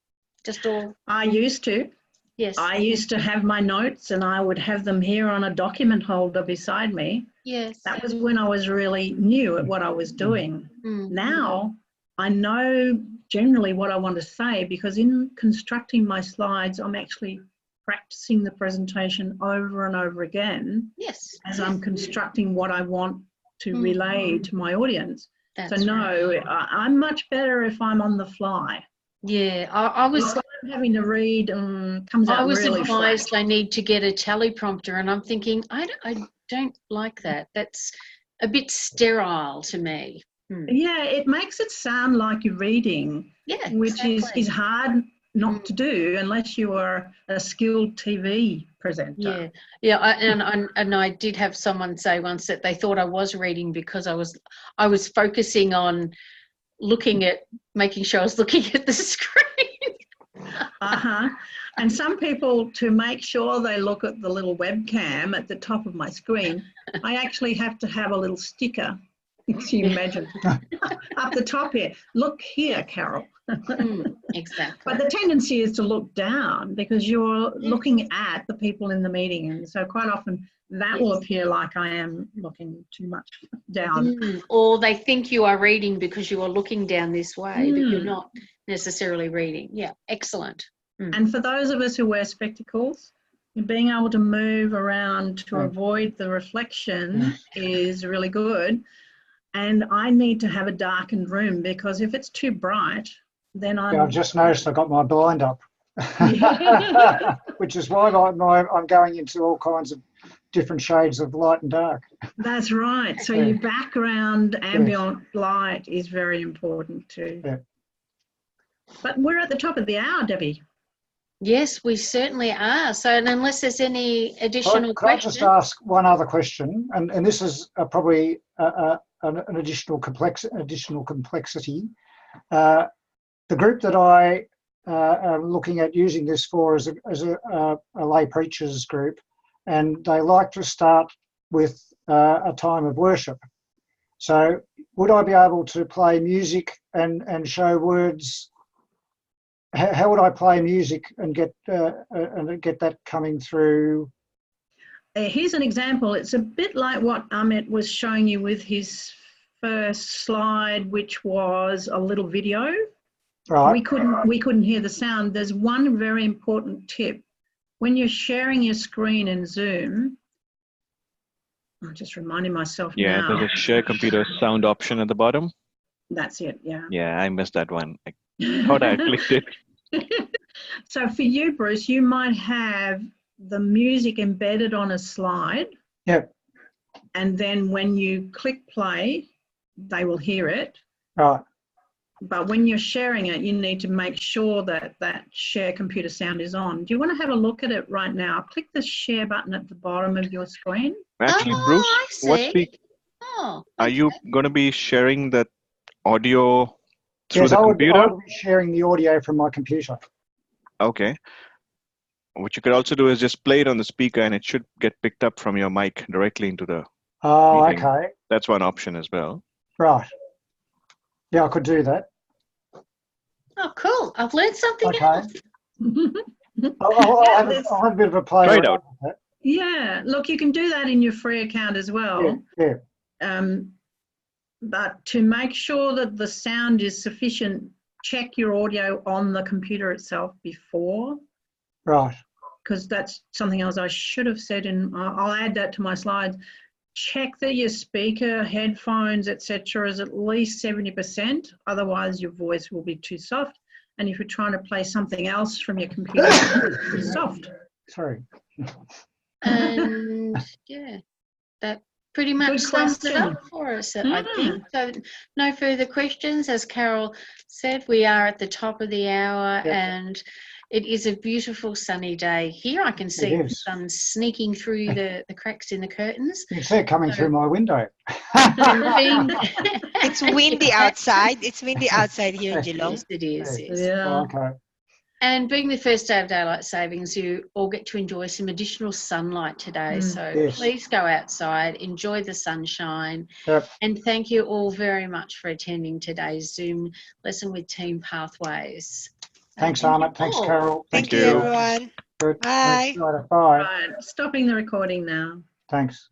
Just all? I used to. Yes. I used to have my notes and I would have them here on a document holder beside me. Yes. That was when I was really new at what I was doing. Now I know generally what I want to say, because in constructing my slides, I'm actually practicing the presentation over and over again. Yes. As I'm constructing what I want to relay to my audience. That's so no, I'm much better if I'm on the fly. Yeah, I was having to read comes out. I was really advised flat. I need to get a teleprompter, and I'm thinking I don't like that. That's a bit sterile to me. Yeah, it makes it sound like you're reading. Yeah, which is hard not to do unless you are a skilled TV presenter. Yeah. And I did have someone say once that they thought I was reading because I was focusing on making sure I was looking at the screen. And some people, to make sure they look at the little webcam at the top of my screen, I actually have to have a little sticker Can you imagine? Up the top here. Look here, Carole. Exactly. But the tendency is to look down because you're looking at the people in the meeting. And so quite often that will appear like I am looking too much down. Or they think you are reading because you are looking down this way, but you're not necessarily reading. Yeah, excellent. And for those of us who wear spectacles, being able to move around to avoid the reflection is really good. And I need to have a darkened room because if it's too bright, then I've just noticed I got my blind up, which is why I'm going into all kinds of different shades of light and dark. That's right. So your background ambient light is very important too. Yeah. But we're at the top of the hour, Debbie. Yes, we certainly are. So unless there's any additional questions. Can I just ask one other question? And this is probably an additional complexity. The group that I am looking at using this for is a lay preachers group, and they like to start with a time of worship. So would I be able to play music and show words? How would I play music and get that coming through? Here's an example. It's a bit like what Amit was showing you with his first slide, which was a little video. Right. We couldn't hear the sound. There's one very important tip. When you're sharing your screen in Zoom, I'm just reminding myself now. Yeah, there's a share computer sound option at the bottom. That's it, yeah. Yeah, I missed that one. I thought I clicked it. So for you, Bruce, you might have the music embedded on a slide. Yep. And then when you click play, they will hear it. Right. But when you're sharing it, you need to make sure that that share computer sound is on. Do you want to have a look at it right now? Click the share button at the bottom of your screen. Actually, I Bruce, see. Are you going to be sharing the audio through the I computer? would be sharing the audio from my computer. Okay. What you could also do is just play it on the speaker and it should get picked up from your mic directly into the meeting. Okay. That's one option as well. Right. Yeah, I could do that. Oh, cool. I've learned something else. I'll have a bit of a play. Try it out. Yeah, look, you can do that in your free account as well. Yeah. But to make sure that the sound is sufficient, check your audio on the computer itself before. Right. Because that's something else I should have said, and I'll add that to my slides. Check that your speaker, headphones, etc. is at least 70%. Otherwise, your voice will be too soft. And if you're trying to play something else from your computer, it's too soft. Sorry. And yeah, that pretty much sums it up for us, I think. So no further questions. As Carole said, we are at the top of the hour and it is a beautiful sunny day here. I can see the sun sneaking through the cracks in the curtains. You can see it coming through my window. It's windy outside. It's windy outside here in Geelong. Yes, it is. Yes. Yeah. Oh, okay. And being the first day of daylight savings, you all get to enjoy some additional sunlight today. So please go outside, enjoy the sunshine. Yep. And thank you all very much for attending today's Zoom lesson with Team Pathways. Thanks, Amit. Thanks, Carole. Thank you, everyone. Good. Bye. Bye. Right, stopping the recording now. Thanks.